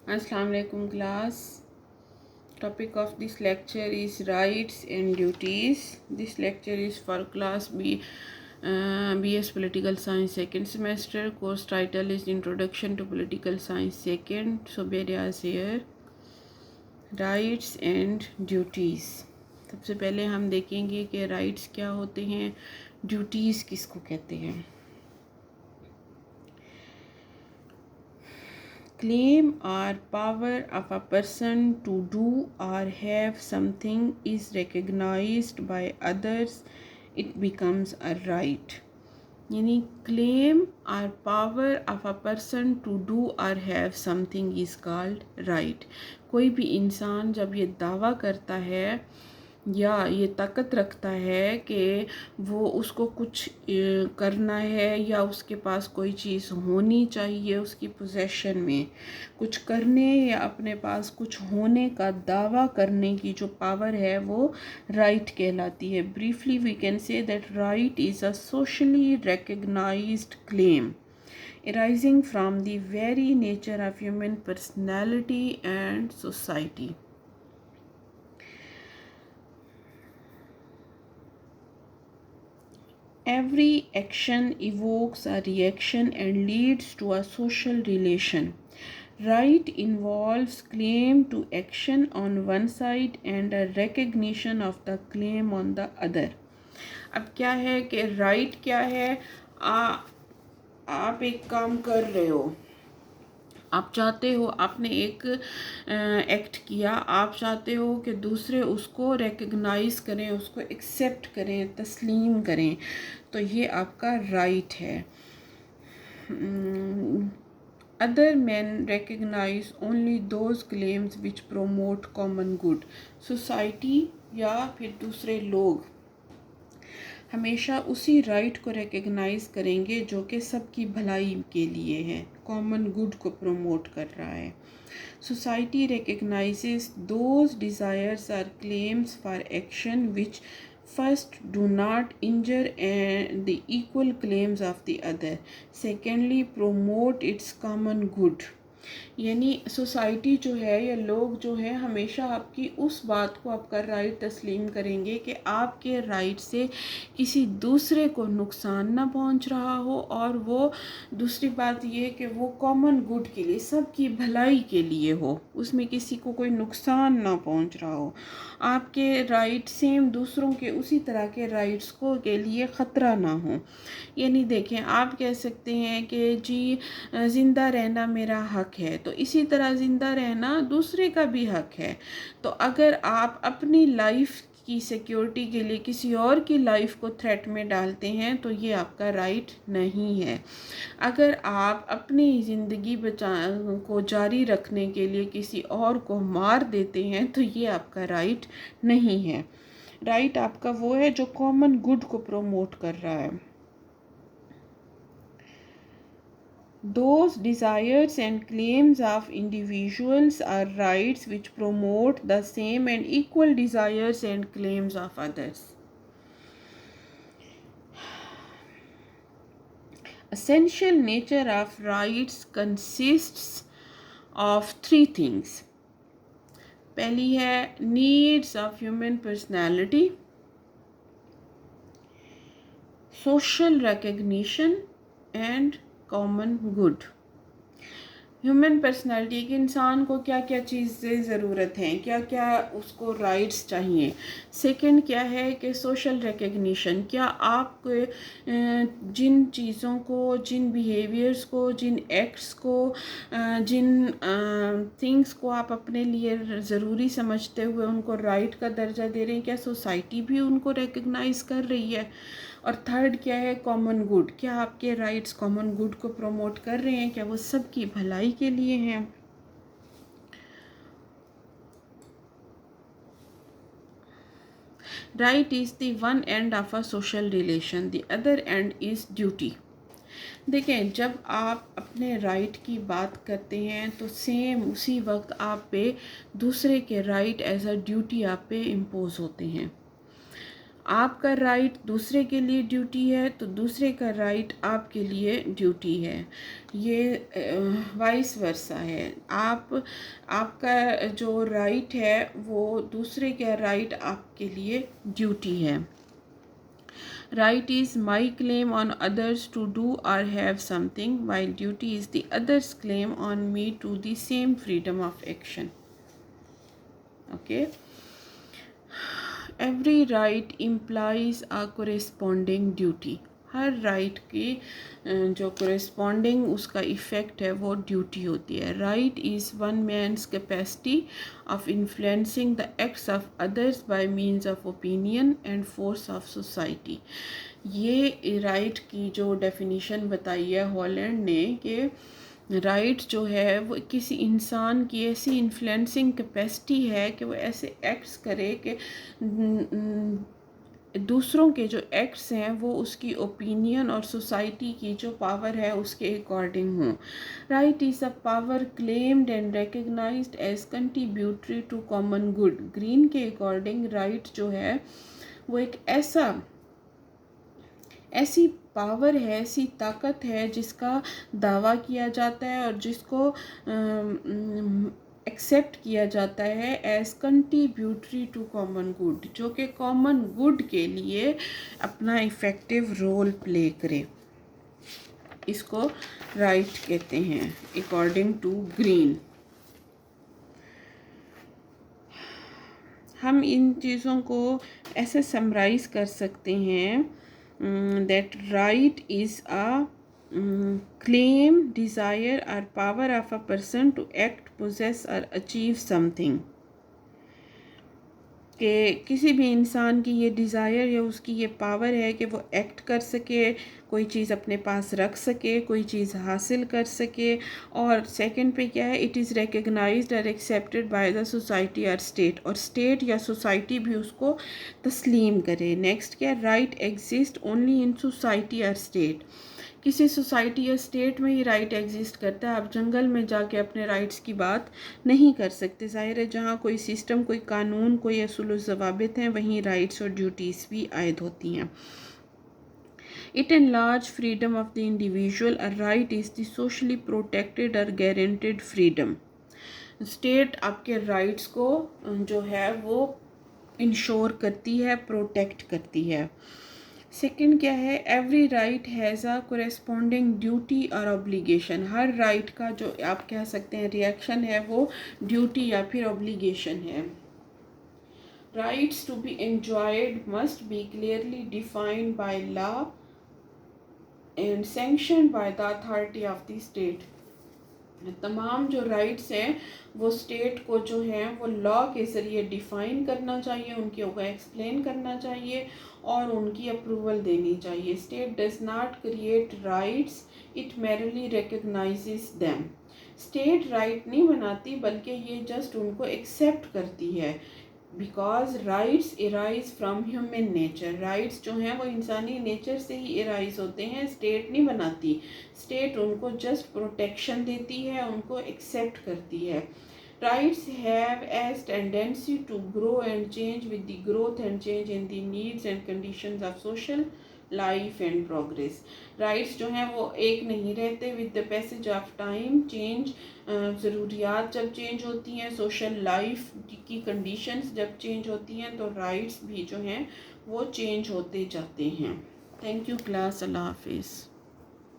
Assalamu alaikum class. Topic of this lecture is rights and duties. This lecture is for class B, BS Political Science second semester. Course title is Introduction to Political Science second. So Bedias here. Rights and duties. सबसे पहले हम देखेंगे कि rights क्या होते हैं, duties किसको कहते हैं. Claim or power of a person to do or have something is recognized by others, it becomes a right. यानी claim or power of a person to do or have something is called right. कोई भी इंसान जब ये दावा करता है या ये ताकत रखता है कि वो उसको कुछ करना है या उसके पास कोई चीज़ होनी चाहिए, उसकी पोजेशन में कुछ करने या अपने पास कुछ होने का दावा करने की जो पावर है वो राइट कहलाती है. Briefly we can say that right is a socially recognised claim arising from the very nature of human personality and society. Every action evokes a reaction and leads to a social relation. Right involves claim to action on one side and a recognition of the claim on the other. अब क्या है कि right क्या है, आप एक काम कर रहे हो, आप चाहते हो, आपने एक एक्ट किया, आप चाहते हो कि दूसरे उसको रिकग्नाइज़ करें, उसको एक्सेप्ट करें, तस्लीम करें, तो ये आपका राइट है. Other man recognise only those claims which promote common good. Society या फिर दूसरे लोग हमेशा उसी राइट को रिकग्नाइज़ करेंगे जो कि सबकी भलाई के लिए है, कॉमन गुड को प्रमोट कर रहा है. Society recognises those desires or claims for action which first do not injure and the equal claims of the other, secondly promote its common good. यानी सोसाइटी जो है या लोग जो है हमेशा आपकी उस बात को आपका राइट तस्लीम करेंगे कि आपके राइट से किसी दूसरे को नुकसान ना पहुंच रहा हो, और वो दूसरी बात ये कि वो कॉमन गुड के लिए, सबकी भलाई के लिए हो, उसमें किसी को कोई नुकसान ना पहुंच रहा हो. आपके राइट सेम दूसरों के उसी तरह के राइट्स को के लिए ख़तरा ना हो. यानी देखें, आप कह सकते हैं कि जी ज़िंदा रहना मेरा हक है, तो इसी तरह ज़िंदा रहना दूसरे का भी हक है. तो अगर आप अपनी लाइफ की सिक्योरिटी के लिए किसी और की लाइफ को थ्रेट में डालते हैं तो ये आपका राइट नहीं है. अगर आप अपनी ज़िंदगी को जारी रखने के लिए किसी और को मार देते हैं तो ये आपका राइट नहीं है. राइट आपका वो है जो कॉमन गुड को प्रमोट कर रहा है. Those desires and claims of individuals are rights which promote the same and equal desires and claims of others. Essential nature of rights consists of three things. पहली है needs of human personality, social recognition and common good. Human personality के इंसान को क्या क्या चीज़ें ज़रूरत हैं, क्या क्या उसको राइट्स चाहिए. सेकंड क्या है कि सोशल रिकग्निशन, क्या आप जिन चीज़ों को, जिन बिहेवियर्स को, जिन एक्ट्स को, जिन थिंग्स को आप अपने लिए ज़रूरी समझते हुए उनको राइट का दर्जा दे रहे हैं, क्या सोसाइटी भी उनको रिकग्नाइज़ कर रही है. और थर्ड क्या है, कॉमन गुड, क्या आपके राइट्स कॉमन गुड को प्रमोट कर रहे हैं, क्या वो सबकी भलाई के लिए हैं. Right is the one end of a social relation, the other and is duty. देखें, जब आप अपने राइट की बात करते हैं तो सेम उसी वक्त आप पे दूसरे के राइट एज अ ड्यूटी आप पे इम्पोज होते हैं. आपका राइट दूसरे के लिए ड्यूटी है तो दूसरे का राइट आपके लिए ड्यूटी है। ये वाइस वर्सा है। आपका जो राइट है वो दूसरे का राइट आपके लिए ड्यूटी है। Right is my claim on others to do or have something, while duty is the other's claim on me to the same freedom of action. Okay. Every right implies a corresponding duty. Her right की जो corresponding उसका effect है वो duty होती है। Right is one man's capacity of influencing the acts of others by means of opinion and force of society. ये right की जो डेफिनीशन बताई है हॉलैंड ने कि राइट जो है वो किसी इंसान की ऐसी इन्फ्लुएंसिंग कैपेसिटी है कि वो ऐसे एक्ट्स करे कि दूसरों के जो एक्ट्स हैं वो उसकी ओपिनियन और सोसाइटी की जो पावर है उसके अकॉर्डिंग हों। Right is a power claimed and recognised as contributory to common good. Green के अकॉर्डिंग राइट जो है वो एक ऐसी पावर है, ऐसी ताकत है जिसका दावा किया जाता है और जिसको एक्सेप्ट किया जाता है as contributory to common good, जो कि कॉमन गुड के लिए अपना इफ़ेक्टिव रोल प्ले करे। इसको राइट कहते हैं अकॉर्डिंग टू ग्रीन। हम इन चीज़ों को ऐसे समराइज़ कर सकते हैं that right is a claim, desire or power of a person to act, possess or achieve something। कि किसी भी इंसान की ये डिज़ायर या उसकी ये पावर है कि वो एक्ट कर सके, कोई चीज़ अपने पास रख सके, कोई चीज़ हासिल कर सके। और सेकंड पे क्या है, इट इज़ रिकग्नाइज्ड और एक्सेप्टेड बाय द सोसाइटी और स्टेट, और स्टेट या सोसाइटी भी उसको तस्लीम करे। नेक्स्ट क्या है, right exist only in society और स्टेट। किसी सोसाइटी या स्टेट में ही राइट एग्जिस्ट करता है। आप जंगल में जाके अपने राइट्स की बात नहीं कर सकते। ज़ाहिर है जहाँ कोई सिस्टम, कोई कानून, कोई असूल व ज़वाबित हैं वहीं राइट्स और ड्यूटीज़ भी आयद होती हैं। It enlarges freedom of the individual. A right is the socially protected or guaranteed freedom. State आपके राइट्स को जो है वो इंश्योर करती है, प्रोटेक्ट करती है। सेकंड क्या है, every right has a corresponding duty और ऑब्लिगेशन। हर राइट का जो आप कह सकते हैं रिएक्शन है वो ड्यूटी या फिर ऑब्लिगेशन है। Rights to be enjoyed must be clearly defined by law and sanctioned by the authority of the state. तमाम जो राइट्स हैं वो स्टेट को जो है वो लॉ के ज़रिए डिफ़ाइन करना चाहिए, उनके ऊपर एक्सप्लेन करना चाहिए और उनकी अप्रूवल देनी चाहिए। State does not create rights, it merely recognizes them. State right नहीं बनाती बल्कि ये जस्ट उनको एक्सेप्ट करती है। Because rights arise from human nature. Rights जो हैं वो इंसानी नेचर से ही इराइज होते हैं, स्टेट नहीं बनाती। स्टेट उनको जस्ट प्रोटेक्शन देती है, उनको एक्सेप्ट करती है। Rights have as tendency to grow and change with the growth and change in the needs and conditions of social life and progress. Rights जो हैं वो एक नहीं रहते, with the passage of time change, ज़रूरियात जब चेंज होती हैं, सोशल लाइफ की कंडीशंस जब चेंज होती हैं तो राइट्स भी जो हैं वो चेंज होते जाते हैं। थैंक यू क्लास, अल्लाह हाफिज़।